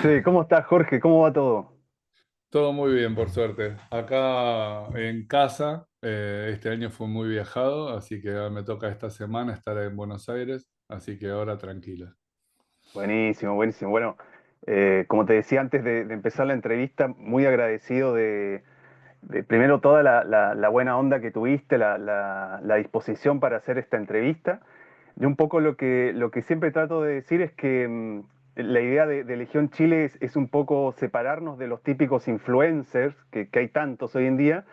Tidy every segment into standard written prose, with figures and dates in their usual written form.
Sí, ¿cómo estás, Jorge? ¿Cómo va todo? Todo muy bien, por suerte. Acá en casa, este año fue muy viajado, así que ahora me toca esta semana estar en Buenos Aires, así que ahora tranquila. Buenísimo, buenísimo. Bueno, como te decía antes de empezar la entrevista, muy agradecido de primero toda la buena onda que tuviste, la disposición para hacer esta entrevista. Y un poco lo que siempre trato de decir es que la idea de Legión Chile es un poco separarnos de los típicos influencers, que hay tantos hoy en día,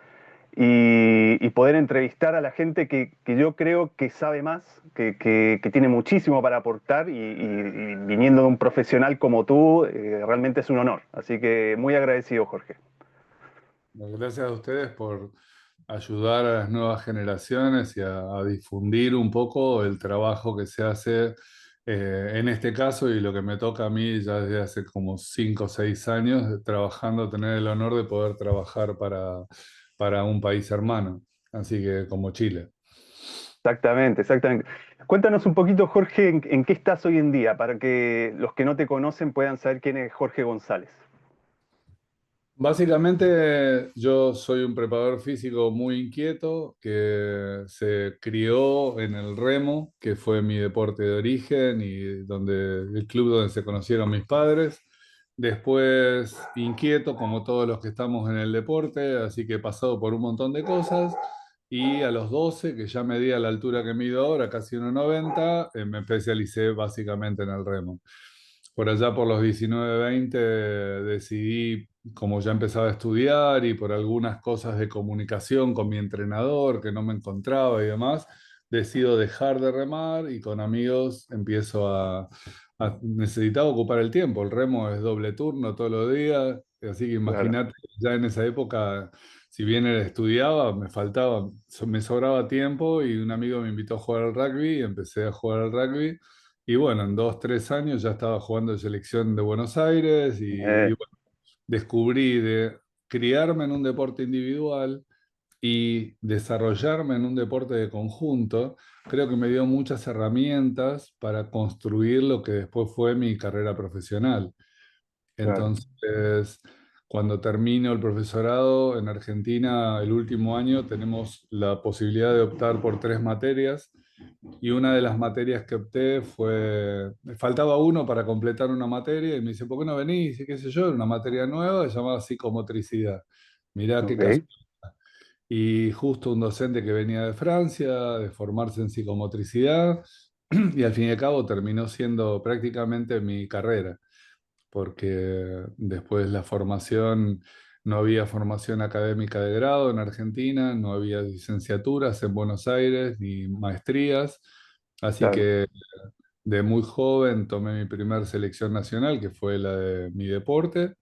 y poder entrevistar a la gente que yo creo que sabe más, que tiene muchísimo para aportar y viniendo de un profesional como tú, realmente es un honor. Así que muy agradecido, Jorge. Gracias a ustedes por ayudar a las nuevas generaciones y a difundir un poco el trabajo que se hace en este caso y lo que me toca a mí ya desde hace como 5 o 6 años, trabajando, tener el honor de poder trabajar para un país hermano, así que como Chile. Exactamente, exactamente. Cuéntanos un poquito, Jorge, en qué estás hoy en día, para que los que no te conocen puedan saber quién es Jorge González. Básicamente yo soy un preparador físico muy inquieto que se crió en el remo, que fue mi deporte de origen y donde el club donde se conocieron mis padres. Después inquieto como todos los que estamos en el deporte, así que he pasado por un montón de cosas y a los 12, que ya medía la altura que mido ahora, casi 1,90, me especialicé básicamente en el remo. Por allá por los 19 20 decidí, como ya empezaba a estudiar y por algunas cosas de comunicación con mi entrenador que no me encontraba y demás, decido dejar de remar y con amigos empiezo necesitaba ocupar el tiempo. El remo es doble turno todos los días, así que Claro. imagínate, ya en esa época, si bien estudiaba, me sobraba tiempo y un amigo me invitó a jugar al rugby y empecé a jugar al rugby. Y bueno, en 2, 3 años ya estaba jugando en selección de Buenos Aires y Eh, bueno, descubrí de criarme en un deporte individual y desarrollarme en un deporte de conjunto, creo que me dio muchas herramientas para construir lo que después fue mi carrera profesional. claro. Entonces, cuando termino el profesorado en Argentina, el último año, tenemos la posibilidad de optar por 3 materias y una de las materias que opté me faltaba uno para completar una materia y me dice, ¿por qué no venís? Y qué sé yo, era una materia nueva llamada psicomotricidad. Mirá qué caso. Ok. Y justo un docente que venía de Francia, de formarse en psicomotricidad, y al fin y al cabo terminó siendo prácticamente mi carrera porque después la formación, no había formación académica de grado en Argentina, no había licenciaturas en Buenos Aires ni maestrías, así Claro. que de muy joven tomé mi primer selección nacional, que fue la de mi deporte,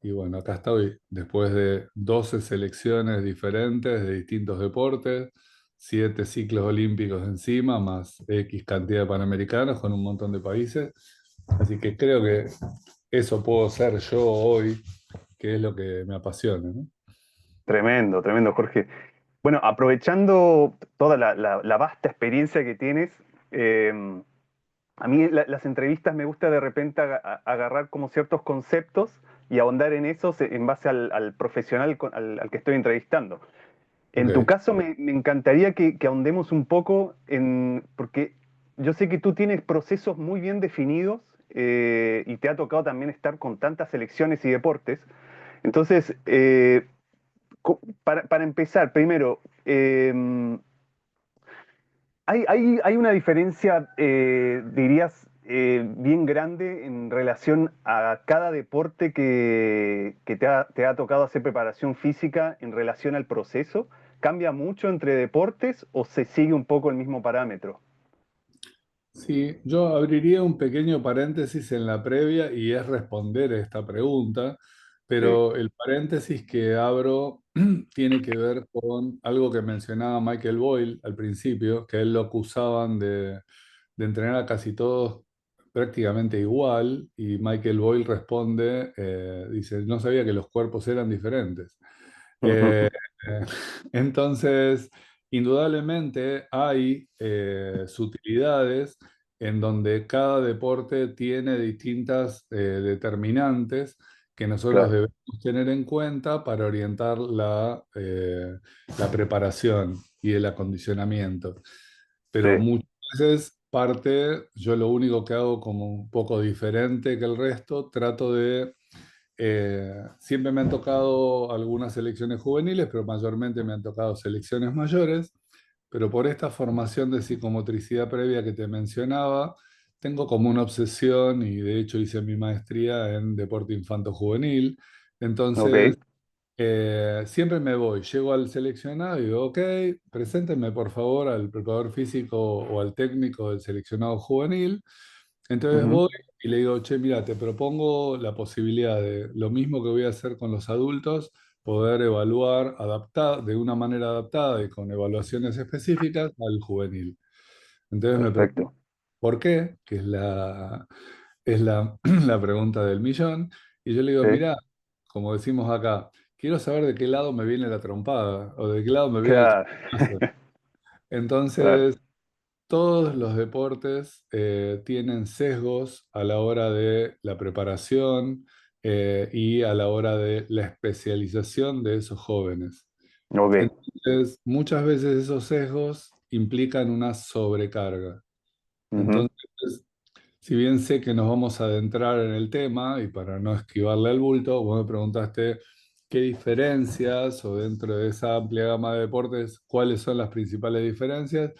y bueno, acá estoy, después de 12 selecciones diferentes de distintos deportes. 7 ciclos olímpicos encima, más X cantidad de panamericanos con un montón de países. Así que creo que eso puedo ser yo hoy, que es lo que me apasiona, ¿no? Tremendo, tremendo, Jorge. Bueno, aprovechando toda la vasta experiencia que tienes, eh, a mí las entrevistas me gusta de repente agarrar como ciertos conceptos y ahondar en esos en base al profesional al que estoy entrevistando. En tu Ok. caso, me encantaría que ahondemos un poco porque yo sé que tú tienes procesos muy bien definidos y te ha tocado también estar con tantas selecciones y deportes. Entonces, para empezar, primero, hay una diferencia, dirías, bien grande en relación a cada deporte que te ha tocado hacer preparación física en relación al proceso. ¿Cambia mucho entre deportes o se sigue un poco el mismo parámetro? Sí, yo abriría un pequeño paréntesis en la previa y es responder a esta pregunta, Sí. pero el paréntesis que abro tiene que ver con algo que mencionaba Michael Boyle al principio, que a él lo acusaban de entrenar a casi todos prácticamente igual, y Michael Boyle responde, dice, no sabía que los cuerpos eran diferentes. Eh, entonces, indudablemente hay sutilidades en donde cada deporte tiene distintas determinantes que nosotros claro, debemos tener en cuenta para orientar la preparación y el acondicionamiento. sí, Pero muchas veces yo lo único que hago como un poco diferente que el resto, siempre me han tocado algunas selecciones juveniles, pero mayormente me han tocado selecciones mayores, pero por esta formación de psicomotricidad previa que te mencionaba, tengo como una obsesión y de hecho hice mi maestría en deporte infanto-juvenil. Entonces, ok, siempre me voy, llego al seleccionado y digo, ok, preséntenme por favor al preparador físico o al técnico del seleccionado juvenil. Entonces ujú, voy y le digo, che, mira, te propongo la posibilidad de lo mismo que voy a hacer con los adultos, poder evaluar de una manera adaptada y con evaluaciones específicas al juvenil. Entonces me pregunto, perfecto, ¿por qué? Que es la pregunta del millón. Y yo le digo, sí, mira, como decimos acá, quiero saber de qué lado me viene la trompada o de qué lado me viene el claro, cabezazo. claro, Entonces, todos los deportes tienen sesgos a la hora de la preparación y a la hora de la especialización de esos jóvenes. ok, Entonces, muchas veces esos sesgos implican una sobrecarga. ujú, Entonces, si bien sé que nos vamos a adentrar en el tema y para no esquivarle al bulto, vos me preguntaste qué diferencias o dentro de esa amplia gama de deportes, cuáles son las principales diferencias.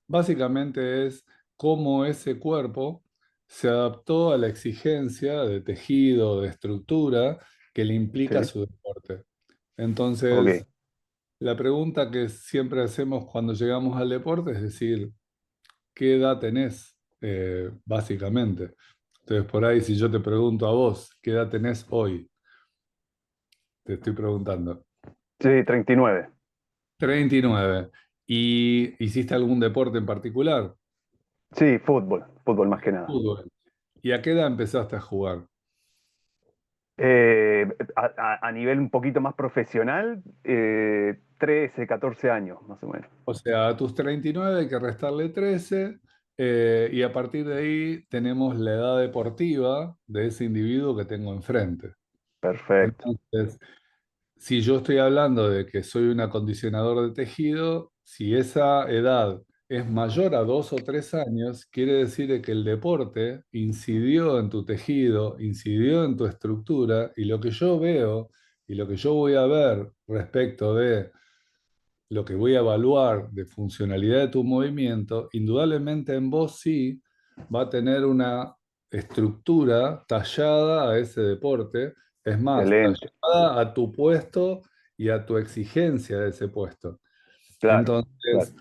Básicamente es cómo ese cuerpo se adaptó a la exigencia de tejido, de estructura que le implica sí, su deporte. ok, Entonces, la pregunta que siempre hacemos cuando llegamos al deporte es decir, ¿qué edad tenés? Básicamente. Entonces, por ahí, si yo te pregunto a vos, ¿qué edad tenés hoy? Te estoy preguntando. sí, 39. 39. ¿Y hiciste algún deporte en particular? Sí, fútbol, fútbol más que nada. Fútbol. ¿Y a qué edad empezaste a jugar? A nivel un poquito más profesional, 13, 14 años, más o menos. O sea, a tus 39 hay que restarle 13, y a partir de ahí tenemos la edad deportiva de ese individuo que tengo enfrente. Perfecto, Entonces, si yo estoy hablando de que soy un acondicionador de tejido, si esa edad es mayor a 2 o 3 años, quiere decir de que el deporte incidió en tu tejido, incidió en tu estructura, y lo que yo veo y lo que yo voy a ver respecto de lo que voy a evaluar de funcionalidad de tu movimiento, indudablemente en vos sí va a tener una estructura tallada a ese deporte, es más, excelente, tallada a tu puesto y a tu exigencia de ese puesto. claro, Entonces, claro,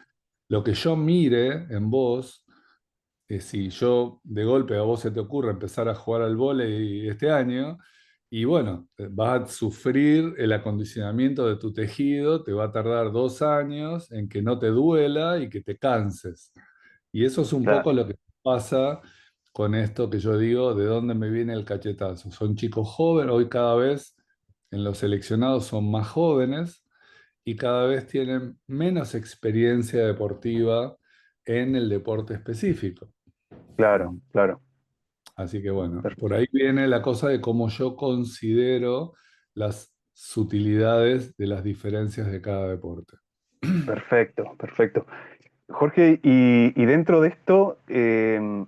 lo que yo mire en vos, si yo de golpe a vos se te ocurre empezar a jugar al vóley este año, y bueno, vas a sufrir el acondicionamiento de tu tejido, te va a tardar 2 años en que no te duela y que te canses. Y eso es un poco claro, lo que pasa con esto que yo digo, de dónde me viene el cachetazo. Son chicos jóvenes, hoy cada vez en los seleccionados son más jóvenes y cada vez tienen menos experiencia deportiva en el deporte específico. claro, claro. Así que bueno, Per- por ahí viene la cosa de cómo yo considero las sutilidades de las diferencias de cada deporte. Perfecto, perfecto. Jorge, y dentro de esto,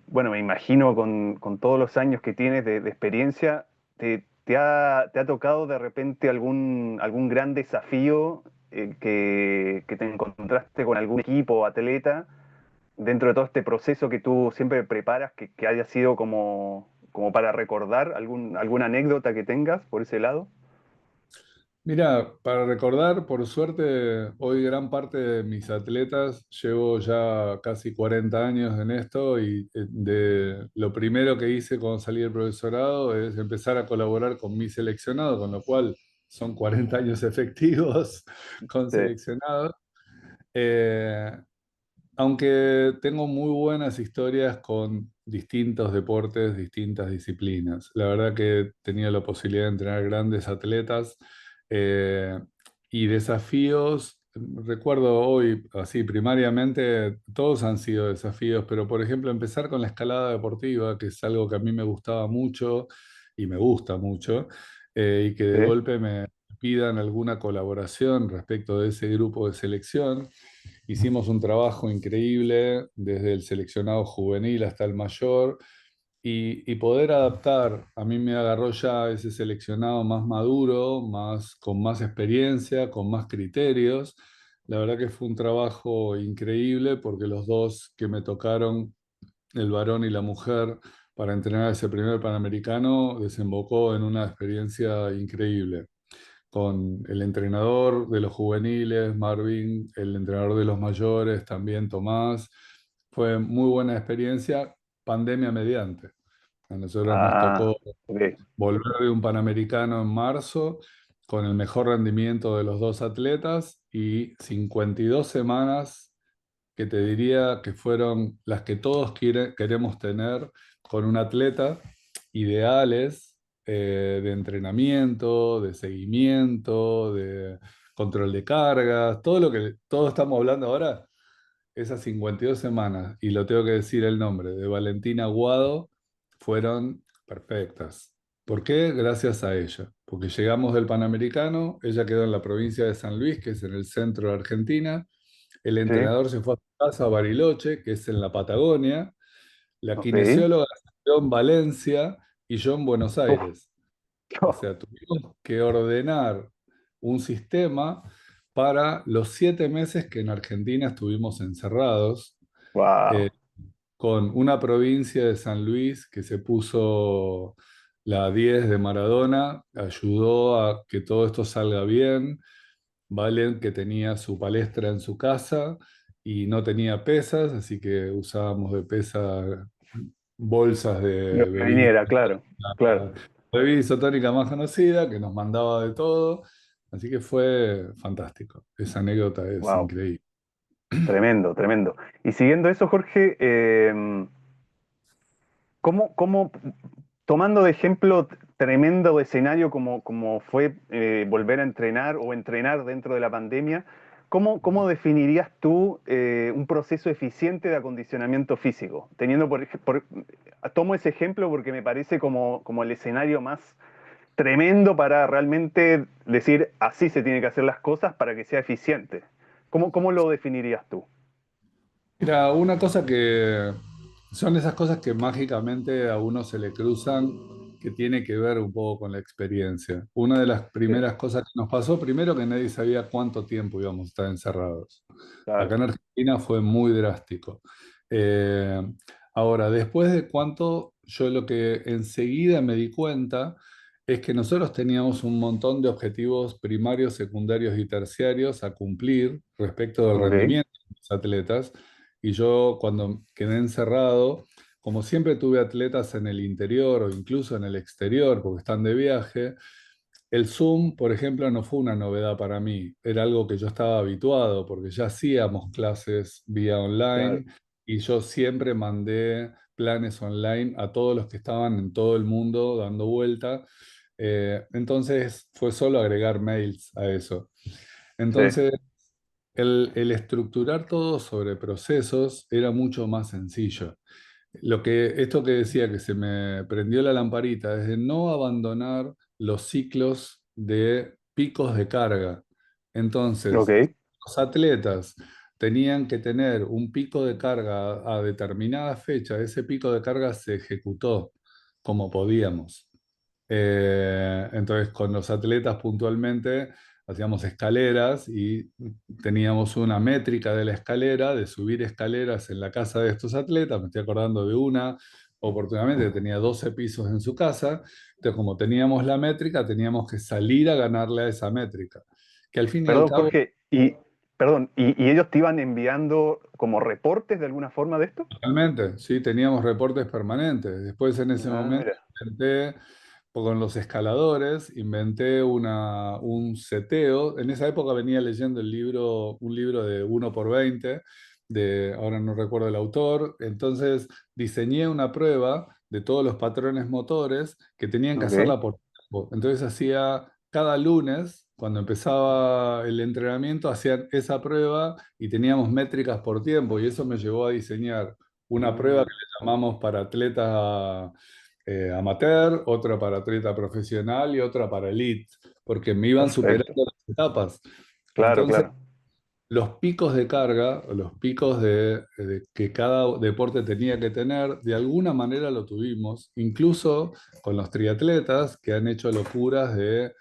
bueno, me imagino con todos los años que tienes de experiencia, te ha tocado de repente algún gran desafío que te encontraste con algún equipo o atleta dentro de todo este proceso que tú siempre preparas, que haya sido como para recordar alguna anécdota que tengas por ese lado? Mira, para recordar, por suerte, hoy gran parte de mis atletas, llevo ya casi 40 años en esto y lo primero que hice cuando salí del profesorado es empezar a colaborar con mi seleccionado, con lo cual son 40 años efectivos con Sí, seleccionados. Eh, Aunque tengo muy buenas historias con distintos deportes, distintas disciplinas. La verdad que he tenido la posibilidad de entrenar grandes atletas, eh, y desafíos. recuerdo hoy, así primariamente, todos han sido desafíos, pero por ejemplo, empezar con la escalada deportiva, que es algo que a mí me gustaba mucho y me gusta mucho, y que de Sí. golpe me pidan alguna colaboración respecto de ese grupo de selección. Hicimos un trabajo increíble desde el seleccionado juvenil hasta el mayor y poder adaptar, a mí me agarró ya ese seleccionado más maduro, con más experiencia, con más criterios. La verdad que fue un trabajo increíble porque los dos que me tocaron, el varón y la mujer, para entrenar ese primer Panamericano, desembocó en una experiencia increíble con el entrenador de los juveniles, Marvin, el entrenador de los mayores, también Tomás. Fue muy buena experiencia, pandemia mediante. A nosotros nos Ah, tocó ok. volver de un Panamericano en marzo con el mejor rendimiento de los dos atletas y 52 semanas que te diría que fueron las que todos queremos tener con un atleta, ideales de entrenamiento, de seguimiento, de control de cargas, todo lo que todos estamos hablando ahora, esas 52 semanas, y lo tengo que decir el nombre, de Valentina Aguado, fueron perfectas. ¿Por qué? Gracias a ella. Porque llegamos del Panamericano, ella quedó en la provincia de San Luis, que es en el centro de Argentina, el Sí, entrenador se fue a su casa a Bariloche, que es en la Patagonia. La ok. kinesióloga se quedó en Valencia y yo en Buenos Uf. Aires. O sea, tuvimos que ordenar un sistema para los 7 meses que en Argentina estuvimos encerrados, eh, Wow. con una provincia de San Luis que se puso la 10 de Maradona, ayudó a que todo esto salga bien. Valen que tenía su palestra en su casa y no tenía pesas, así que usábamos de pesa bolsas Lo de que bebida, viniera, claro, claro. la bebida isotónica más conocida, que nos mandaba de todo. Así que fue fantástico. Esa anécdota es Wow. increíble. Tremendo, tremendo. Y siguiendo eso, Jorge, ¿cómo, tomando de ejemplo tremendo escenario como fue volver a entrenar o entrenar dentro de la pandemia, cómo definirías tú un proceso eficiente de acondicionamiento físico? Teniendo tomo ese ejemplo porque me parece como el escenario más tremendo para realmente decir así se tienen que hacer las cosas para que sea eficiente. ¿Cómo lo definirías tú? Mira, una cosa que son esas cosas que mágicamente a uno se le cruzan, que tiene que ver un poco con la experiencia. Una de las Sí, primeras cosas que nos pasó, primero que nadie sabía cuánto tiempo íbamos a estar encerrados. Acá claro. en Argentina fue muy drástico. Eh, Ahora, después de cuánto, yo lo que enseguida me di cuenta es que nosotros teníamos un montón de objetivos primarios, secundarios y terciarios a cumplir respecto del Ok, rendimiento de los atletas. Y yo cuando quedé encerrado, como siempre tuve atletas en el interior o incluso en el exterior porque están de viaje, el Zoom, por ejemplo, no fue una novedad para mí. Era algo que yo estaba habituado porque ya hacíamos clases vía claro. online y yo siempre mandé planes online a todos los que estaban en todo el mundo dando vuelta. Entonces fue solo agregar mails a eso. Sí, Entonces el estructurar todo sobre procesos era mucho más sencillo. Esto que decía que se me prendió la lamparita es de no abandonar los ciclos de picos de carga. Entonces, ok. los atletas tenían que tener un pico de carga a determinada fecha. Ese pico de carga se ejecutó como podíamos. Entonces, con los atletas puntualmente hacíamos escaleras y teníamos una métrica de la escalera, de subir escaleras en la casa de estos atletas. Me estoy acordando de una, oportunamente, que tenía 12 pisos en su casa. Entonces, como teníamos la métrica, teníamos que salir a ganarle a esa métrica. Que al fin y al Perdón, cabo, Jorge, ¿y ellos te iban enviando como reportes de alguna forma de esto? realmente, sí, teníamos reportes permanentes. Después, en ese Ah, momento, mira, intenté con los escaladores, inventé un seteo. En esa época venía leyendo un libro de 1 por 20 ahora no recuerdo el autor. Entonces diseñé una prueba de todos los patrones motores que tenían que ok, hacerla por tiempo. Entonces hacía cada lunes, cuando empezaba el entrenamiento, hacían esa prueba y teníamos métricas por tiempo y eso me llevó a diseñar una prueba Mm, que le llamamos para atleta amateur, otra para atleta profesional y otra para elite, porque me iban superando perfecto. las etapas. Claro, Entonces, claro. los picos de carga, o los picos de que cada deporte tenía que tener, de alguna manera lo tuvimos, incluso con los triatletas que han hecho locuras de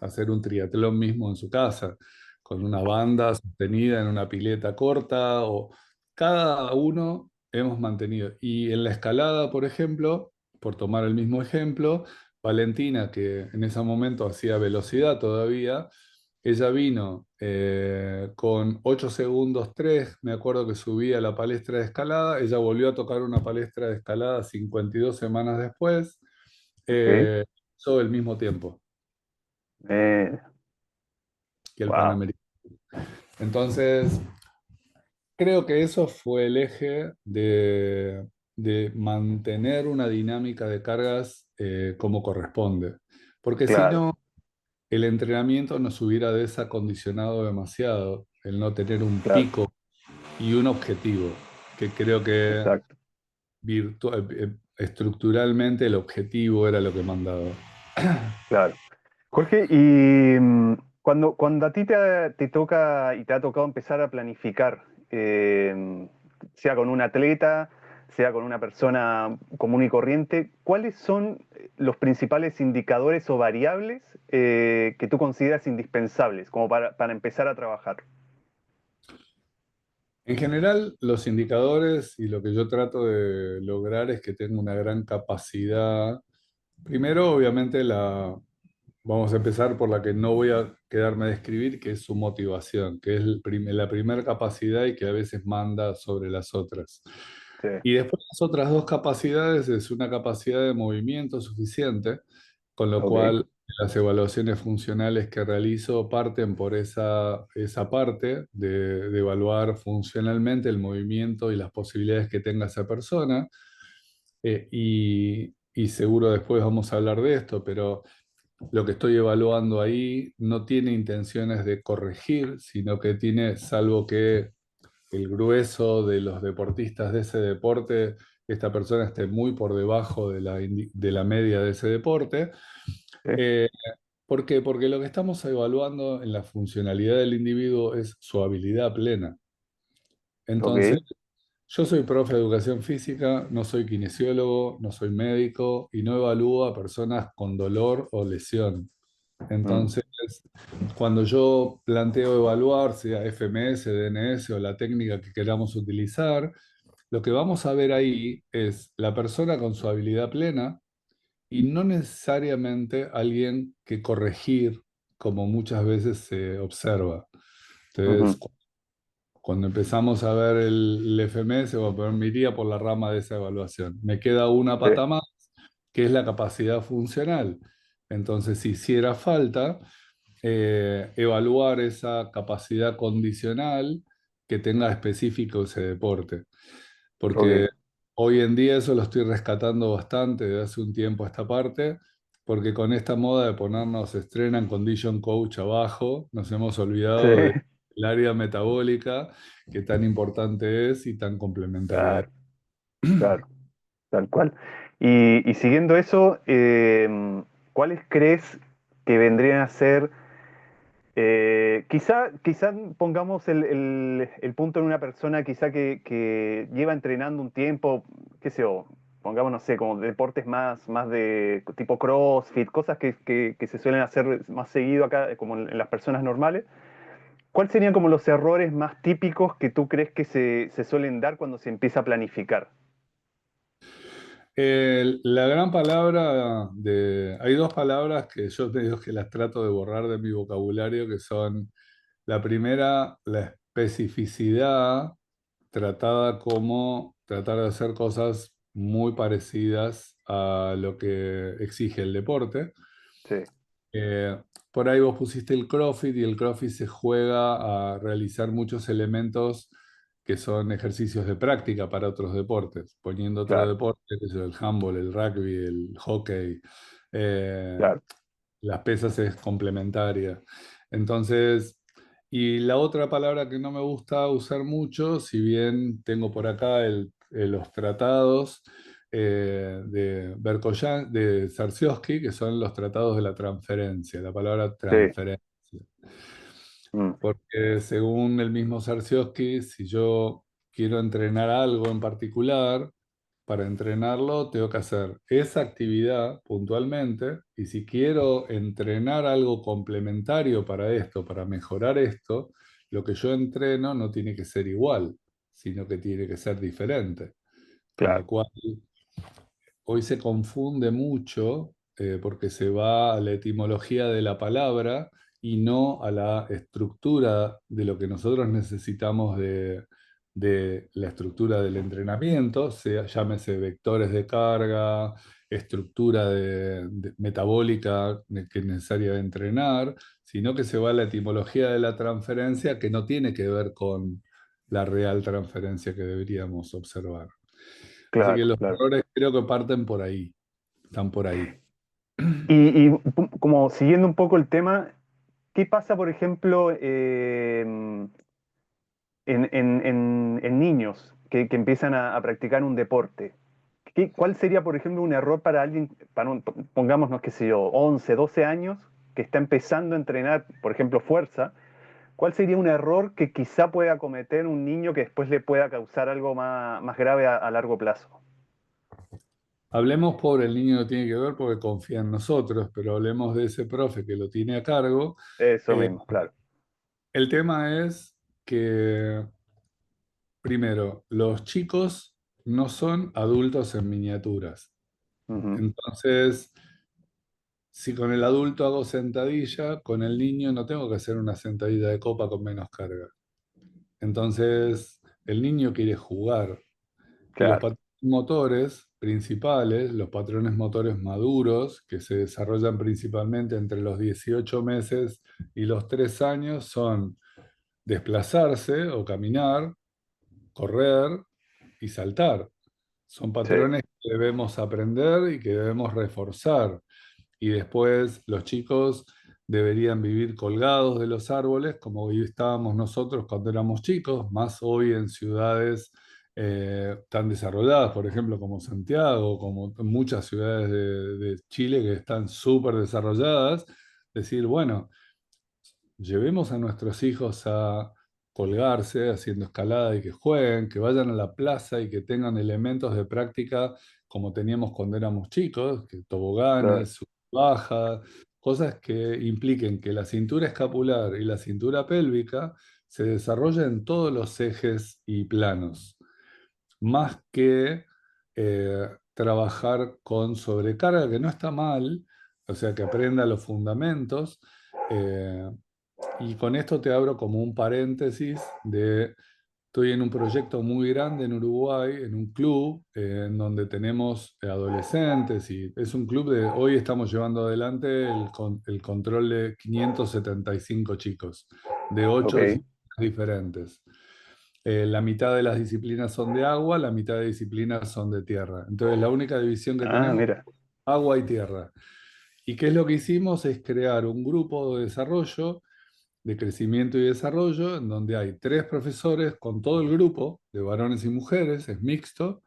hacer un triatlón mismo en su casa, con una banda sostenida en una pileta corta, o cada uno hemos mantenido. Y en la escalada, por ejemplo, por tomar el mismo ejemplo, Valentina, que en ese momento hacía velocidad todavía, ella vino con 8 segundos 3, me acuerdo que subía a la palestra de escalada, ella volvió a tocar una palestra de escalada 52 semanas después, Ok. eh, hizo el mismo tiempo que el Wow, Panamericano. Entonces, creo que eso fue el eje de mantener una dinámica de cargas como corresponde, porque si claro, no, el entrenamiento nos hubiera desacondicionado demasiado, el no tener un claro, pico y un objetivo, que creo que exacto, estructuralmente el objetivo era lo que mandaba. claro. Jorge, y cuando a ti te toca y te ha tocado empezar a planificar, sea con un atleta, sea con una persona común y corriente, ¿cuáles son los principales indicadores o variables que tú consideras indispensables como para empezar a trabajar? En general, los indicadores y lo que yo trato de lograr es que tenga una gran capacidad. Primero, obviamente, vamos a empezar por la que no voy a quedarme de escribir, que es su motivación, que es la primera capacidad y que a veces manda sobre las otras. Sí, Y después las otras dos capacidades es una capacidad de movimiento suficiente, con lo ok, cual las evaluaciones funcionales que realizo parten por esa parte de evaluar funcionalmente el movimiento y las posibilidades que tenga esa persona. Y seguro después vamos a hablar de esto, pero lo que estoy evaluando ahí no tiene intenciones de corregir, sino que tiene, salvo que el grueso de los deportistas de ese deporte, esta persona esté muy por debajo de la media de ese deporte. sí, Eh, ¿Por qué? Porque lo que estamos evaluando en la funcionalidad del individuo es su habilidad plena. Entonces, ok, yo soy profe de educación física, no soy kinesiólogo, no soy médico y no evalúo a personas con dolor o lesión. mm, Entonces, cuando yo planteo evaluar, sea FMS, DNS o la técnica que queramos utilizar, lo que vamos a ver ahí es la persona con su habilidad plena y no necesariamente alguien que corregir, como muchas veces se observa. Entonces, ujú, cuando empezamos a ver el FMS, bueno, me iría por la rama de esa evaluación. Me queda una sí, pata más, que es la capacidad funcional. Entonces, si hiciera falta, evaluar esa capacidad condicional que tenga específico ese deporte. Porque ok, hoy en día eso lo estoy rescatando bastante de hace un tiempo a esta parte, porque con esta moda de ponernos Strength and Condition Coach abajo, nos hemos sí, olvidado del área metabólica que tan importante es y tan complementaria es. claro, claro. Tal cual. Y siguiendo eso, ¿cuáles crees que vendrían a ser, quizá pongamos el punto en una persona quizá que lleva entrenando un tiempo, qué sé yo, pongamos, no sé, como deportes más de tipo CrossFit, cosas que se suelen hacer más seguido acá, como en las personas normales? ¿Cuáles serían como los errores más típicos que tú crees que se suelen dar cuando se empieza a planificar? La gran palabra Hay dos palabras que yo medio que las trato de borrar de mi vocabulario, que son la primera, la especificidad, tratada como tratar de hacer cosas muy parecidas a lo que exige el deporte. Sí, Eh, por ahí vos pusiste el CrossFit y el CrossFit se juega a realizar muchos elementos que son ejercicios de práctica para otros deportes, poniendo otro claro, deporte, que es el handball, el rugby, el hockey. Eh, claro. las pesas es complementaria. Entonces, y la otra palabra que no me gusta usar mucho, si bien tengo por acá los tratados de Berkoyan, de Zarsiowski, que son los tratados de la transferencia, la palabra Sí. transferencia. Mm, Porque según el mismo Zarsiowski, si yo quiero entrenar algo en particular, para entrenarlo tengo que hacer esa actividad puntualmente, y si quiero entrenar algo complementario para esto, para mejorar esto, lo que yo entreno no tiene que ser igual, sino que tiene que ser diferente. Con lo claro, cual, hoy se confunde mucho porque se va a la etimología de la palabra y no a la estructura de lo que nosotros necesitamos de la estructura del entrenamiento, sea, llámese vectores de carga, estructura metabólica que es necesaria de entrenar, sino que se va a la etimología de la transferencia, que no tiene que ver con la real transferencia que deberíamos observar. Así que claro, los claro. errores creo que parten por ahí, están por ahí. Como siguiendo un poco el tema, ¿qué pasa, por ejemplo, en niños que empiezan a practicar un deporte? ¿Cuál sería, por ejemplo, un error para alguien, pongámonos, qué sé yo, 11, 12 años, que está empezando a entrenar, por ejemplo, fuerza? ¿Cuál sería un error que quizá pueda cometer un niño que después le pueda causar algo más grave a largo plazo? Hablemos por el niño, no tiene que ver porque confía en nosotros, pero hablemos de ese profe que lo tiene a cargo. Eso Eh, mismo, claro. el tema es que, primero, los chicos no son adultos en miniaturas. Ujú. Entonces, si con el adulto hago sentadilla, con el niño no tengo que hacer una sentadilla de copa con menos carga. Entonces, el niño quiere jugar. Y los Claro, patrones motores principales, los patrones motores maduros, que se desarrollan principalmente entre los 18 meses y los 3 años, son desplazarse o caminar, correr y saltar. Son sí, patrones que debemos aprender y que debemos reforzar. Y después los chicos deberían vivir colgados de los árboles como estábamos nosotros cuando éramos chicos, más hoy en ciudades tan desarrolladas, por ejemplo, como Santiago, como muchas ciudades de Chile que están súper desarrolladas. Decir, bueno, llevemos a nuestros hijos a colgarse haciendo escalada y que jueguen, que vayan a la plaza y que tengan elementos de práctica como teníamos cuando éramos chicos, que claro, toboganes, baja, cosas que impliquen que la cintura escapular y la cintura pélvica se desarrollen en todos los ejes y planos, más que trabajar con sobrecarga, que no está mal, o sea, que aprenda los fundamentos. eh, y con esto te abro como un paréntesis de, estoy en un proyecto muy grande en Uruguay, en un club en donde tenemos adolescentes y es un club de, hoy estamos llevando adelante el control de 575 chicos de 8 ok. disciplinas diferentes. La mitad de las disciplinas son de agua, la mitad de disciplinas son de tierra. Entonces la única división que Ah, tenemos mira, es agua y tierra. ¿Y qué es lo que hicimos? Es crear un grupo de desarrollo, de crecimiento y desarrollo, en donde hay 3 profesores con todo el grupo, de varones y mujeres, es mixto,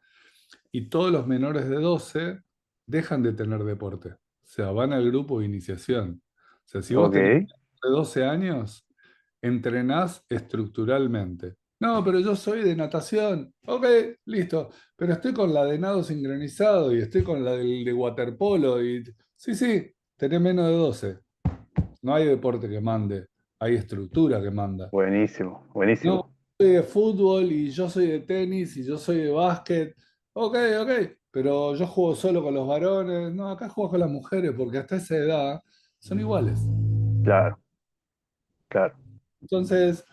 y todos los menores de 12 dejan de tener deporte. O sea, van al grupo de iniciación. O sea, si vos tenés ok. de 12 años, entrenás estructuralmente. No, pero yo soy de natación. Ok, listo. Pero estoy con la de nado sincronizado y estoy con la del de waterpolo. Y... Sí, sí, tenés menos de 12. No hay deporte que mande, hay estructura que manda. Buenísimo, No, buenísimo. soy de fútbol y yo soy de tenis y yo soy de básquet. Ok, ok, pero yo juego solo con los varones. No, acá juego con las mujeres porque hasta esa edad son iguales. Claro, claro. Entonces,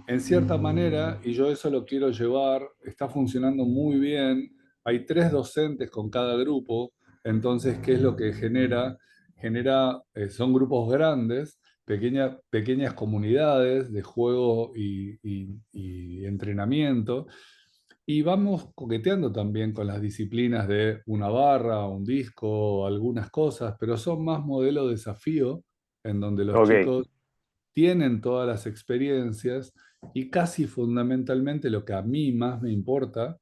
en cierta manera, y yo eso lo quiero llevar, está funcionando muy bien. Hay 3 docentes con cada grupo, entonces, ¿qué es lo que genera? Genera, son grupos grandes, pequeñas comunidades de juego y entrenamiento, Y vamos coqueteando también con las disciplinas de una barra, un disco, algunas cosas, pero son más modelo desafío, en donde los Ok, chicos tienen todas las experiencias y casi fundamentalmente lo que a mí más me importa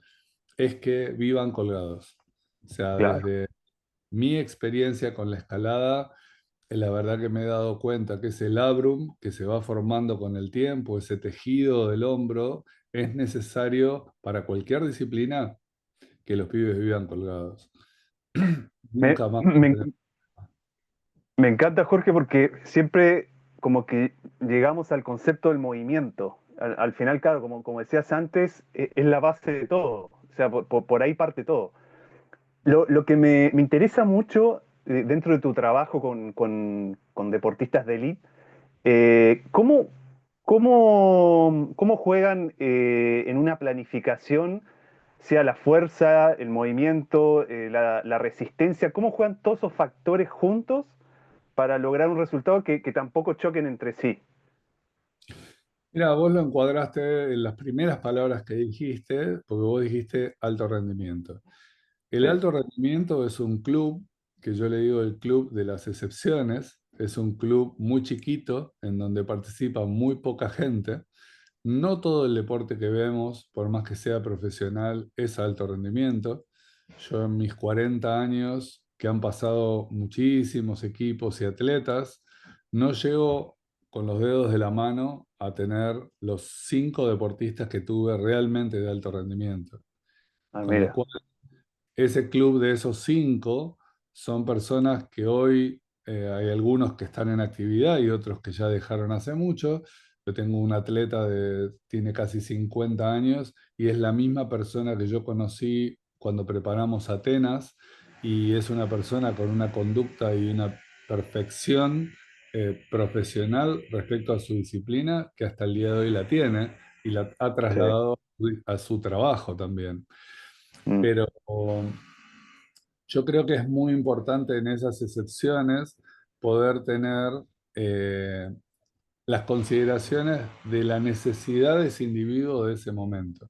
es que vivan colgados. O sea, claro. desde mi experiencia con la escalada, la verdad que me he dado cuenta que ese labrum que se va formando con el tiempo, ese tejido del hombro, es necesario para cualquier disciplina que los pibes vivan colgados. Me, Nunca más. me, me encanta, Jorge, porque siempre como que llegamos al concepto del movimiento. Al final, claro, como decías antes, es la base de todo. O sea, por ahí parte todo. Lo que me interesa mucho dentro de tu trabajo con deportistas de élite, ¿cómo, cómo juegan en una planificación, sea la fuerza, el movimiento, la resistencia, cómo juegan todos esos factores juntos para lograr un resultado que tampoco choquen entre sí? Mira, vos lo encuadraste en las primeras palabras que dijiste, porque vos dijiste alto rendimiento. El Sí, alto rendimiento es un club, que yo le digo el club de las excepciones, es un club muy chiquito en donde participa muy poca gente. No todo el deporte que vemos, por más que sea profesional, es alto rendimiento. Yo en mis 40 años, que han pasado muchísimos equipos y atletas, no llego con los dedos de la mano a tener los 5 deportistas que tuve realmente de alto rendimiento. ah, Con lo mira, cual, ese club de esos 5 son personas que hoy hay algunos que están en actividad y otros que ya dejaron hace mucho. Yo tengo un atleta tiene casi 50 años y es la misma persona que yo conocí cuando preparamos Atenas y es una persona con una conducta y una perfección profesional respecto a su disciplina que hasta el día de hoy la tiene y la ha sí. trasladado a su trabajo también. Mm, Pero yo creo que es muy importante en esas excepciones poder tener eh, las consideraciones de la necesidad de ese individuo de ese momento,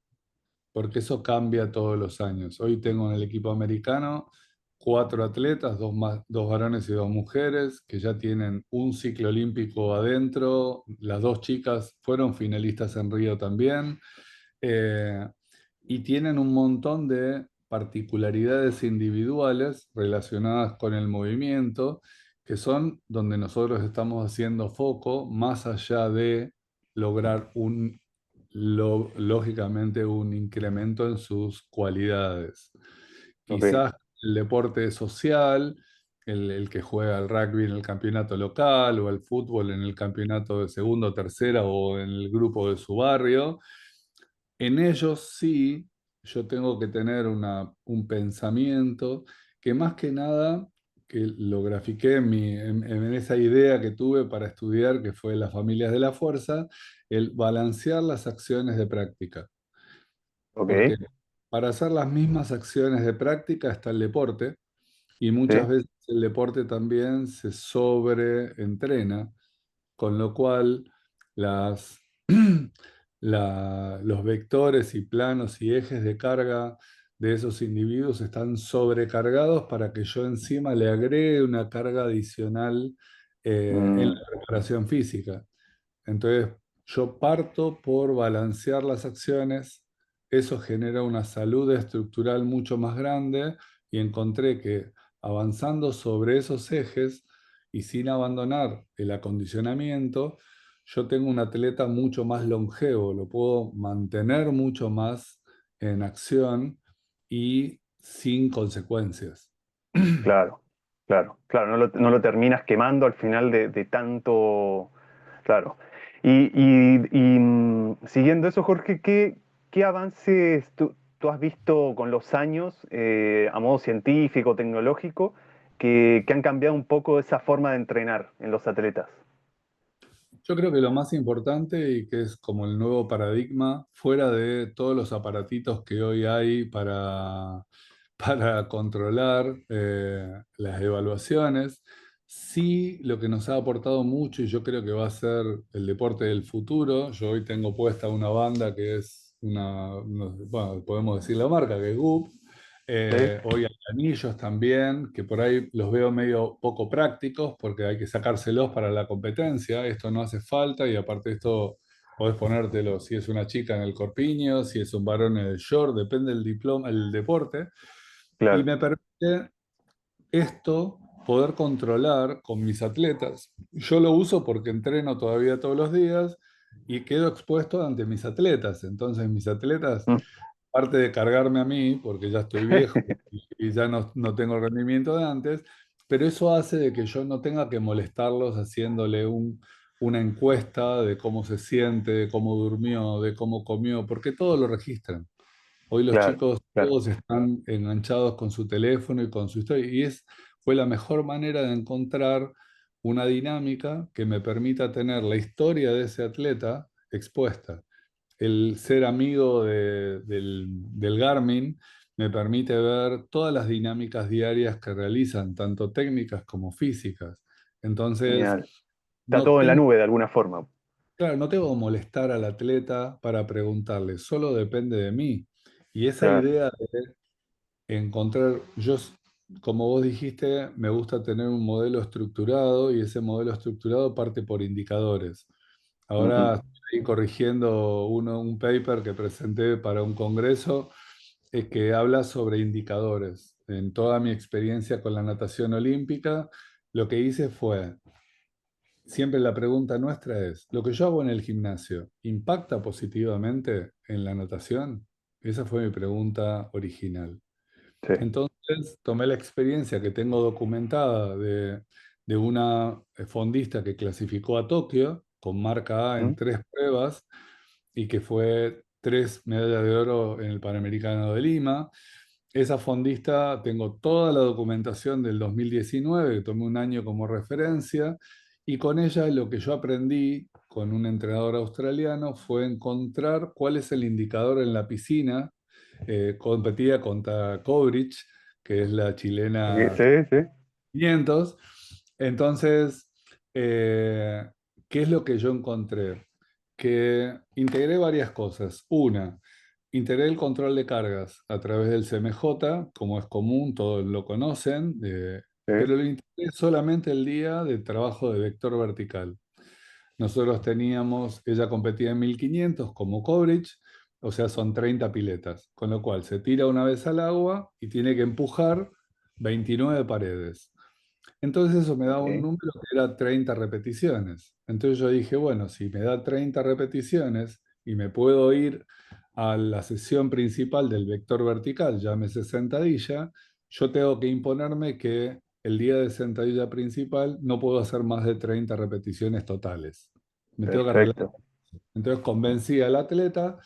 porque eso cambia todos los años. Hoy tengo en el equipo americano 4 atletas, dos varones y 2 mujeres, que ya tienen un ciclo olímpico adentro. Las 2 chicas fueron finalistas en Río también. Eh, y tienen un montón de particularidades individuales relacionadas con el movimiento, que son donde nosotros estamos haciendo foco, más allá de lograr lógicamente un incremento en sus cualidades. ok, Quizás el deporte social, el que juega al rugby en el campeonato local o al fútbol en el campeonato de segunda o tercera o en el grupo de su barrio, en ellos sí, yo tengo que tener un pensamiento que más que nada, que lo grafiqué en esa idea que tuve para estudiar, que fue las familias de la fuerza, el balancear las acciones de práctica. ok, Porque para hacer las mismas acciones de práctica está el deporte y muchas sí, veces el deporte también se sobreentrena, con lo cual las, los vectores y planos y ejes de carga de esos individuos están sobrecargados para que yo encima le agregue una carga adicional en mm, la preparación física. Entonces, yo parto por balancear las acciones, eso genera una salud estructural mucho más grande y encontré que avanzando sobre esos ejes y sin abandonar el acondicionamiento, yo tengo un atleta mucho más longevo, lo puedo mantener mucho más en acción y sin consecuencias. claro, claro, claro, no lo terminas quemando al final de tanto, claro. Siguiendo eso, Jorge, ¿qué avances tú has visto con los años, a modo científico, tecnológico, que han cambiado un poco esa forma de entrenar en los atletas? Yo creo que lo más importante y que es como el nuevo paradigma, fuera de todos los aparatitos que hoy hay para controlar las evaluaciones, sí lo que nos ha aportado mucho y yo creo que va a ser el deporte del futuro. Yo hoy tengo puesta una banda que es bueno, podemos decir la marca, que es Goop. Sí, Hoy hay anillos también, que por ahí los veo medio poco prácticos porque hay que sacárselos para la competencia. Esto no hace falta y aparte de esto podés ponértelo si es una chica en el corpiño, si es un varón en el short, depende del diploma, el deporte. Y claro. me permite esto poder controlar con mis atletas. Yo lo uso porque entreno todavía todos los días y quedo expuesto ante mis atletas. Entonces mis atletas, Mm. aparte de cargarme a mí, porque ya estoy viejo y ya no tengo el rendimiento de antes, pero eso hace de que yo no tenga que molestarlos haciéndole una encuesta de cómo se siente, de cómo durmió, de cómo comió, porque todo lo registran. Hoy los Claro, chicos claro. todos están enganchados con su teléfono y con su historia. Y fue la mejor manera de encontrar una dinámica que me permita tener la historia de ese atleta expuesta. El ser amigo del Garmin me permite ver todas las dinámicas diarias que realizan, tanto técnicas como físicas. Entonces, Genial. Está no todo en la tengo, nube de alguna forma. claro, no tengo que molestar al atleta para preguntarle, solo depende de mí. Y esa Claro. idea de encontrar, como vos dijiste, me gusta tener un modelo estructurado y ese modelo estructurado parte por indicadores. Ujú. Ahora estoy corrigiendo un paper que presenté para un congreso que habla sobre indicadores. En toda mi experiencia con la natación olímpica, lo que hice fue, siempre la pregunta nuestra es, ¿lo que yo hago en el gimnasio impacta positivamente en la natación? Esa fue mi pregunta original. Sí, Entonces tomé la experiencia que tengo documentada de una fondista que clasificó a Tokio con marca A en ¿Mm? 3 pruebas y que fue 3 medallas de oro en el Panamericano de Lima. Esa fondista, tengo toda la documentación del 2019, que tomé un año como referencia, y con ella lo que yo aprendí con un entrenador australiano fue encontrar cuál es el indicador en la piscina. Competía contra Kovrich, que es la Sí, chilena sí, sí. 500. Entonces, ¿qué es lo que yo encontré? Que integré varias cosas. Una, integré el control de cargas a través del CMJ, como es común, todos lo conocen, Sí, pero lo integré solamente el día de trabajo de vector vertical. Nosotros teníamos, ella competía en 1500 como coverage, o sea, son 30 piletas, con lo cual se tira una vez al agua y tiene que empujar 29 paredes. Entonces eso me daba un ok. número que era 30 repeticiones. Entonces yo dije, bueno, si me da 30 repeticiones y me puedo ir a la sesión principal del vector vertical, llámese sentadilla, yo tengo que imponerme que el día de sentadilla principal no puedo hacer más de 30 repeticiones totales. Me tengo que arreglar. Perfecto. Entonces convencí al atleta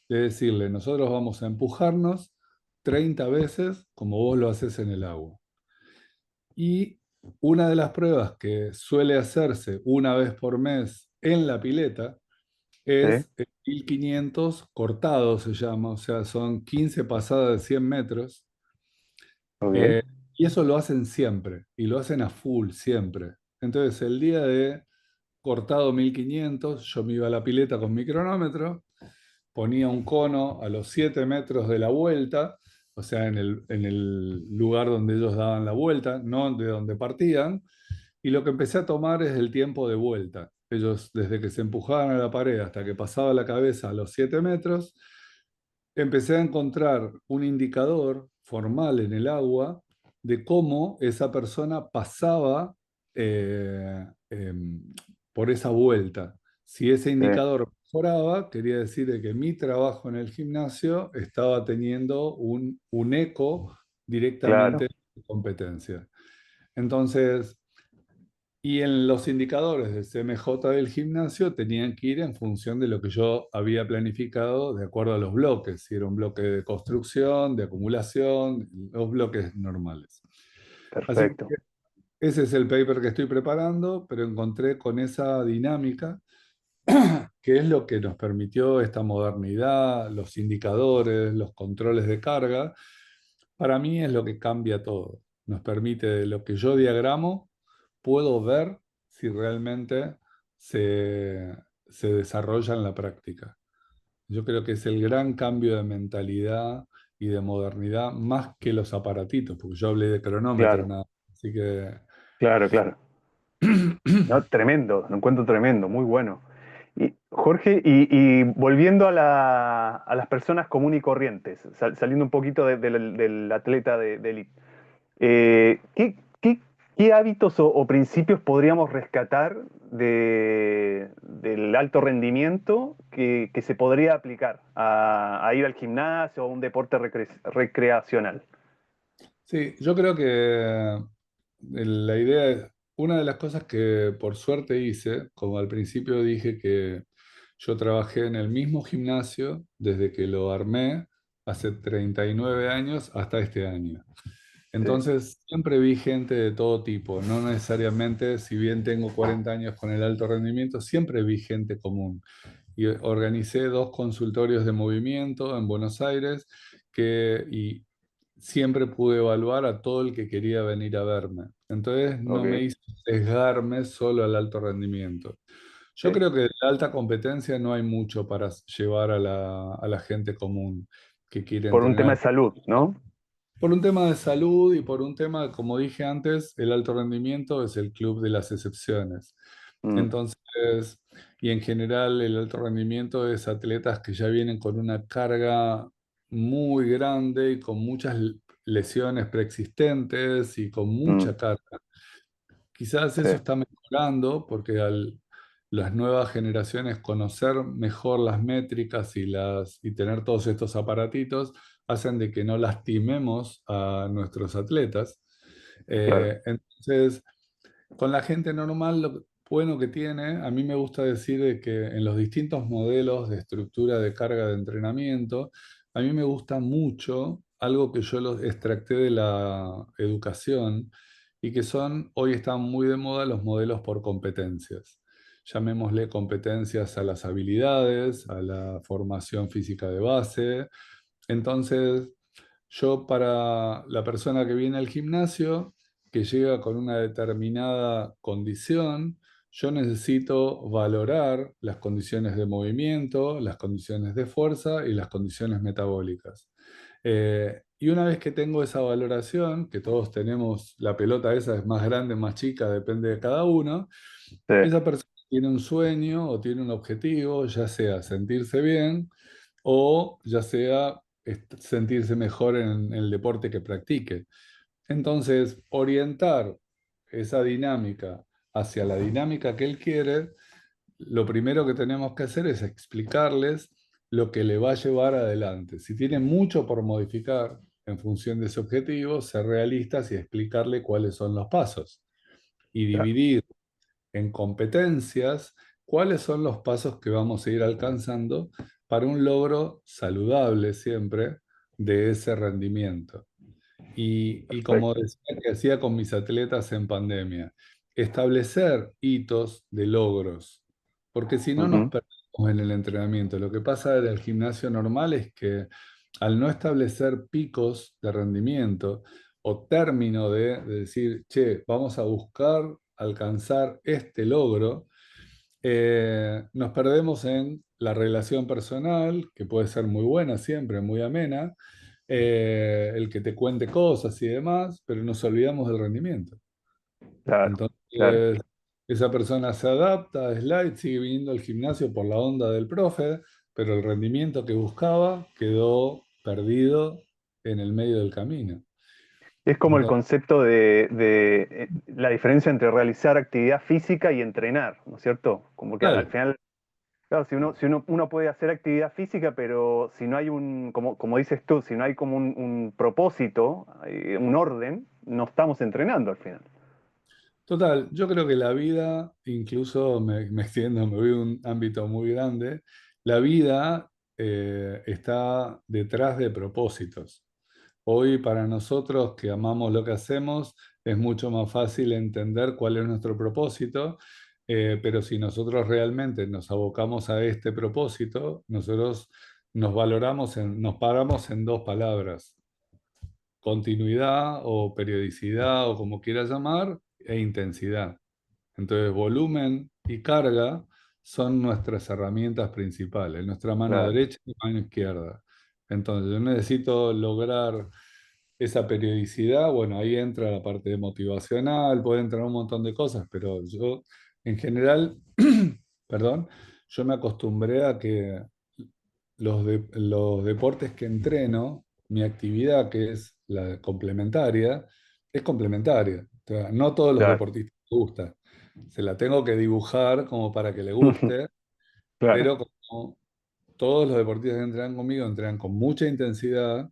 de decirle, nosotros vamos a empujarnos 30 veces como vos lo haces en el agua. Y una de las pruebas que suele hacerse una vez por mes en la pileta Sí, es el 1500 cortado, se llama, o sea, son 15 pasadas de 100 metros. ok. eh, y eso lo hacen siempre, y lo hacen a full siempre. Entonces, el día de cortado 1500 yo me iba a la pileta con mi cronómetro, ponía un cono a los 7 metros de la vuelta, o sea, en el lugar donde ellos daban la vuelta, no de donde partían, y lo que empecé a tomar es el tiempo de vuelta. Ellos, desde que se empujaban a la pared hasta que pasaba la cabeza a los 7 metros, empecé a encontrar un indicador formal en el agua de cómo esa persona pasaba por esa vuelta. Si ese Sí, indicador mejoraba, quería decir de que mi trabajo en el gimnasio estaba teniendo un eco directamente claro. de competencia. Entonces, y en los indicadores del CMJ del gimnasio tenían que ir en función de lo que yo había planificado de acuerdo a los bloques, si era un bloque de construcción, de acumulación, los bloques normales. Así Perfecto. que ese es el paper que estoy preparando, pero encontré con esa dinámica que es lo que nos permitió esta modernidad, los indicadores, los controles de carga. Para mí es lo que cambia todo. Nos permite de lo que yo diagramo, puedo ver si realmente se, se desarrolla en la práctica. Yo creo que es el gran cambio de mentalidad y de modernidad más que los aparatitos, porque yo hablé de cronómetro Claro, nada. Así que claro, claro. No, tremendo, lo encuentro tremendo, muy bueno. Y, Jorge, y volviendo a las personas comunes y corrientes, saliendo un poquito del atleta de élite, ¿qué hábitos o principios podríamos rescatar del alto rendimiento que se podría aplicar a ir al gimnasio o a un deporte recreacional? sí, yo creo que la idea es, una de las cosas que por suerte hice, como al principio dije que yo trabajé en el mismo gimnasio desde que lo armé hace 39 años hasta este año. Sí, Entonces, siempre vi gente de todo tipo, no necesariamente, si bien tengo 40 años con el alto rendimiento, siempre vi gente común. Y organicé dos consultorios de movimiento en Buenos Aires y siempre pude evaluar a todo el que quería venir a verme. Entonces, no me ok, hizo sesgarme solo al alto rendimiento. Yo sí. creo que de la alta competencia no hay mucho para llevar a la gente común que quiere Por un tema de entrenar. salud, ¿no? Por un tema de salud y por un tema, como dije antes, el alto rendimiento es el club de las excepciones. Mm, Entonces, y en general el alto rendimiento es atletas que ya vienen con una carga muy grande y con muchas lesiones preexistentes y con mm, mucha carga. Quizás sí, eso está mejorando porque al las nuevas generaciones conocer mejor las métricas y tener todos estos aparatitos hacen de que no lastimemos a nuestros atletas. claro. Entonces, con la gente normal, lo bueno que tiene, a mí me gusta decir de que en los distintos modelos de estructura de carga de entrenamiento, a mí me gusta mucho algo que yo lo extracté de la educación y que son, hoy están muy de moda los modelos por competencias. Llamémosle competencias a las habilidades, a la formación física de base. Entonces, yo para la persona que viene al gimnasio, que llega con una determinada condición, yo necesito valorar las condiciones de movimiento, las condiciones de fuerza y las condiciones metabólicas. Y una vez que tengo esa valoración, que todos tenemos, la pelota esa es más grande, más chica, depende de cada uno, Sí, esa persona tiene un sueño o tiene un objetivo, ya sea sentirse bien o ya sea sentirse mejor en el deporte que practique. Entonces, orientar esa dinámica hacia la dinámica que él quiere, lo primero que tenemos que hacer es explicarles lo que le va a llevar adelante. Si tiene mucho por modificar en función de ese objetivo, ser realistas y explicarle cuáles son los pasos y claro, dividir en competencias cuáles son los pasos que vamos a ir alcanzando para un logro saludable siempre de ese rendimiento. Y como perfecto. decía que hacía con mis atletas en pandemia, establecer hitos de logros, porque si no nos Ujú, perdemos en el entrenamiento. Lo que pasa en el gimnasio normal es que al no establecer picos de rendimiento o término de decir, che, vamos a buscar alcanzar este logro, nos perdemos en la relación personal, que puede ser muy buena siempre, muy amena, el que te cuente cosas y demás, pero nos olvidamos del rendimiento. claro, claro. Entonces, esa persona se adapta, es light, sigue viniendo al gimnasio por la onda del profe, pero el rendimiento que buscaba quedó perdido en el medio del camino. Es como el Entonces, concepto de la diferencia entre realizar actividad física y entrenar, ¿no es cierto? Como que al tal, final, claro, si uno puede hacer actividad física, pero si no hay como dices tú, si no hay como un propósito, un orden, no estamos entrenando al final. total, yo creo que la vida, incluso me extiendo, me voy a un ámbito muy grande, la vida está detrás de propósitos. Hoy para nosotros que amamos lo que hacemos es mucho más fácil entender cuál es nuestro propósito, pero si nosotros realmente nos abocamos a este propósito, nosotros nos paramos en dos palabras: continuidad o periodicidad o como quieras llamar, e intensidad. Entonces, volumen y carga son nuestras herramientas principales, nuestra mano Claro, derecha y mano izquierda. Entonces, yo necesito lograr esa periodicidad. Bueno, ahí entra la parte motivacional, puede entrar un montón de cosas, pero yo, en general, perdón, yo me acostumbré a que los deportes que entreno, mi actividad, que es la complementaria, es complementaria. O sea, no todos los claro, deportistas les gusta. Se la tengo que dibujar como para que le guste, claro. pero como todos los deportistas que entrenan conmigo entrenan con mucha intensidad,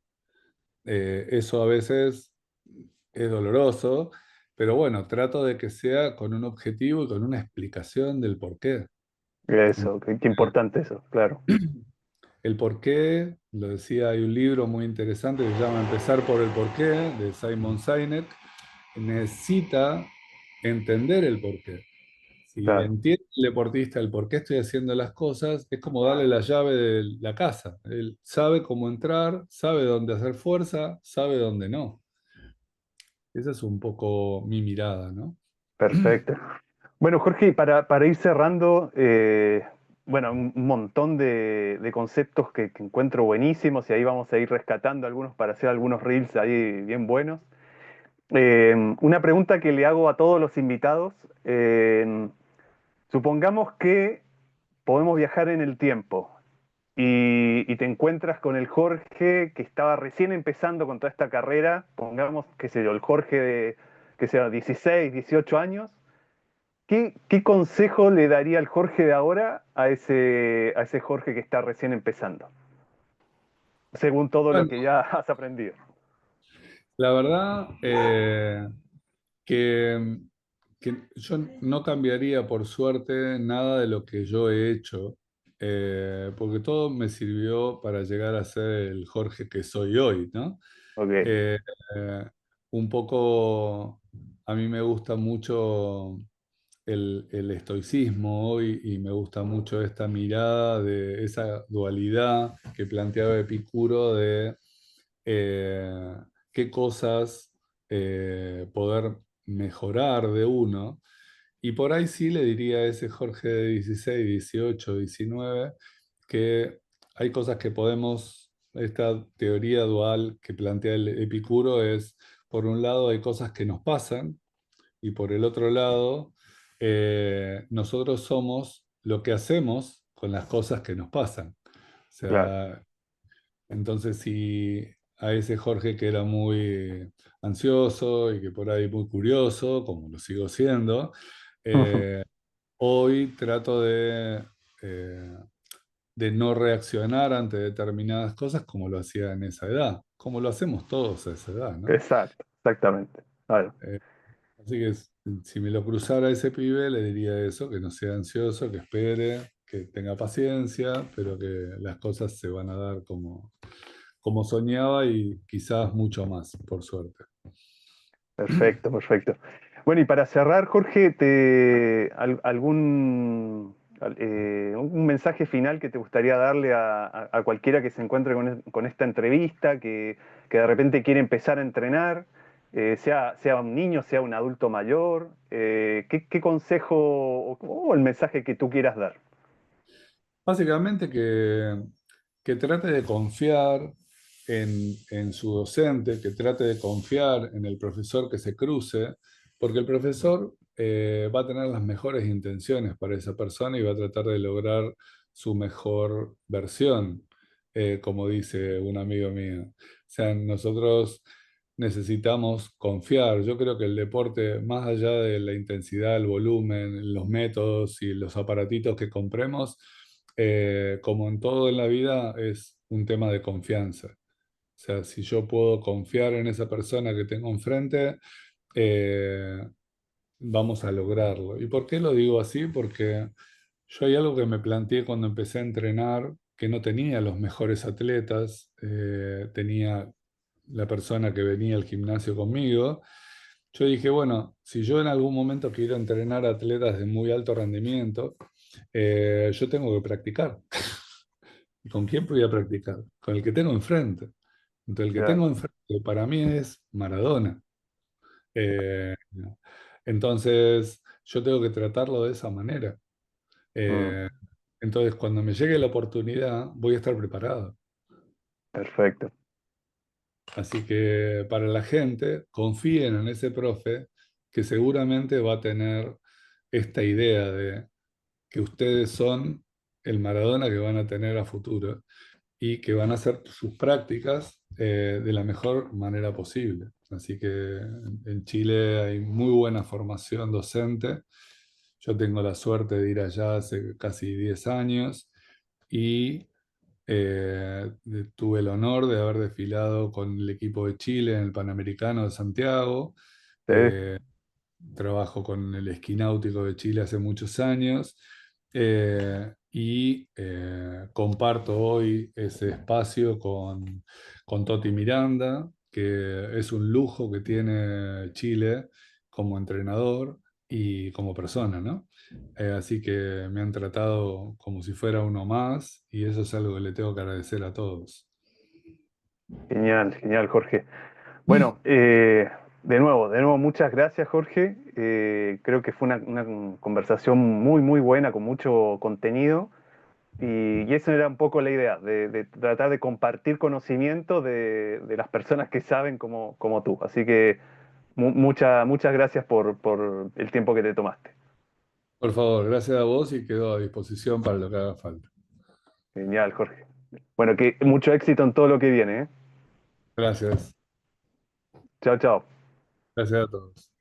eso a veces es doloroso, pero bueno, trato de que sea con un objetivo y con una explicación del por qué. Eso, qué importante eso, claro. El porqué, lo decía, hay un libro muy interesante que se llama Empezar por el porqué, de Simon Sinek. Necesita entender el porqué. Si Claro, entiende el deportista el por qué estoy haciendo las cosas, es como darle la llave de la casa. Él sabe cómo entrar, sabe dónde hacer fuerza, sabe dónde no. Esa es un poco mi mirada, ¿no? perfecto. Bueno, Jorge, para ir cerrando, bueno, un montón de conceptos que encuentro buenísimos y ahí vamos a ir rescatando algunos para hacer algunos reels ahí bien buenos. Una pregunta que le hago a todos los invitados, supongamos que podemos viajar en el tiempo y te encuentras con el Jorge que estaba recién empezando con toda esta carrera, pongamos, qué sé yo, el Jorge de, que sea 16, 18 años. ¿Qué consejo le daría el Jorge de ahora a ese Jorge que está recién empezando? Según todo lo Bueno, que ya has aprendido. la verdad que, que yo no cambiaría por suerte nada de lo que yo he hecho, porque todo me sirvió para llegar a ser el Jorge que soy hoy, ¿no? Ok, Eh, eh, un poco, a mí me gusta mucho el estoicismo hoy y me gusta mucho esta mirada de esa dualidad que planteaba Epicuro de eh, qué cosas poder mejorar de uno. Y por ahí sí le diría a ese Jorge de 16, 18, 19, que hay cosas que podemos, esta teoría dual que plantea el Epicuro es, por un lado hay cosas que nos pasan y por el otro lado, nosotros somos lo que hacemos con las cosas que nos pasan. O claro. sea, entonces, si a ese Jorge que era muy ansioso y que por ahí muy curioso, como lo sigo siendo, eh, hoy trato eh, de no reaccionar ante determinadas cosas como lo hacía en esa edad, como lo hacemos todos a esa edad, ¿no? Exacto, exactamente. Claro, Eh, Así que si me lo cruzara ese pibe, le diría eso, que no sea ansioso, que espere, que tenga paciencia, pero que las cosas se van a dar como soñaba y quizás mucho más, por suerte. perfecto, perfecto. Bueno, y para cerrar, Jorge, un mensaje final que te gustaría darle a cualquiera que se encuentre con esta entrevista, que de repente quiere empezar a entrenar, sea un niño, sea un adulto mayor, ¿qué consejo o el mensaje que tú quieras dar? Básicamente que trate de confiar en su docente, que trate de confiar en el profesor que se cruce, porque el profesor va a tener las mejores intenciones para esa persona y va a tratar de lograr su mejor versión, como dice un amigo mío. O sea, nosotros necesitamos confiar. Yo creo que el deporte, más allá de la intensidad, el volumen, los métodos y los aparatitos que compremos, como en todo en la vida, es un tema de confianza. O sea, si yo puedo confiar en esa persona que tengo enfrente, eh, vamos a lograrlo. ¿Y por qué lo digo así? Porque yo hay algo que me planteé cuando empecé a entrenar, que no tenía los mejores atletas, tenía la persona que venía al gimnasio conmigo. Yo dije, bueno, si yo en algún momento quiero entrenar a atletas de muy alto rendimiento, yo tengo que practicar. ¿Y con quién voy a practicar? Con el que tengo enfrente. Entonces, el que Claro, tengo enfrente para mí es Maradona. Eh, entonces, yo tengo que tratarlo de esa manera. Mm, Eh, entonces, cuando me llegue la oportunidad, voy a estar preparado. perfecto. Así que para la gente, confíen en ese profe que seguramente va a tener esta idea de que ustedes son el Maradona que van a tener a futuro y que van a hacer sus prácticas de la mejor manera posible. Así que en Chile hay muy buena formación docente. Yo tengo la suerte de ir allá hace casi 10 años y tuve el honor de haber desfilado con el equipo de Chile en el Panamericano de Santiago. Sí, Eh, Trabajo con el esquí náutico de Chile hace muchos años y comparto hoy ese espacio con Toti Miranda, que es un lujo que tiene Chile como entrenador y como persona, ¿no? Así que me han tratado como si fuera uno más y eso es algo que le tengo que agradecer a todos. genial, genial, Jorge. Bueno, de nuevo, muchas gracias, Jorge. Creo que fue una conversación muy, muy buena, con mucho contenido. Y esa era un poco la idea, de tratar de compartir conocimiento de las personas que saben como, como tú. Así que muchas gracias por el tiempo que te tomaste. Por favor, gracias a vos y quedo a disposición para lo que haga falta. Genial, Jorge. Bueno, que mucho éxito en todo lo que viene, ¿eh? Gracias. Chao, chao. Gracias a todos.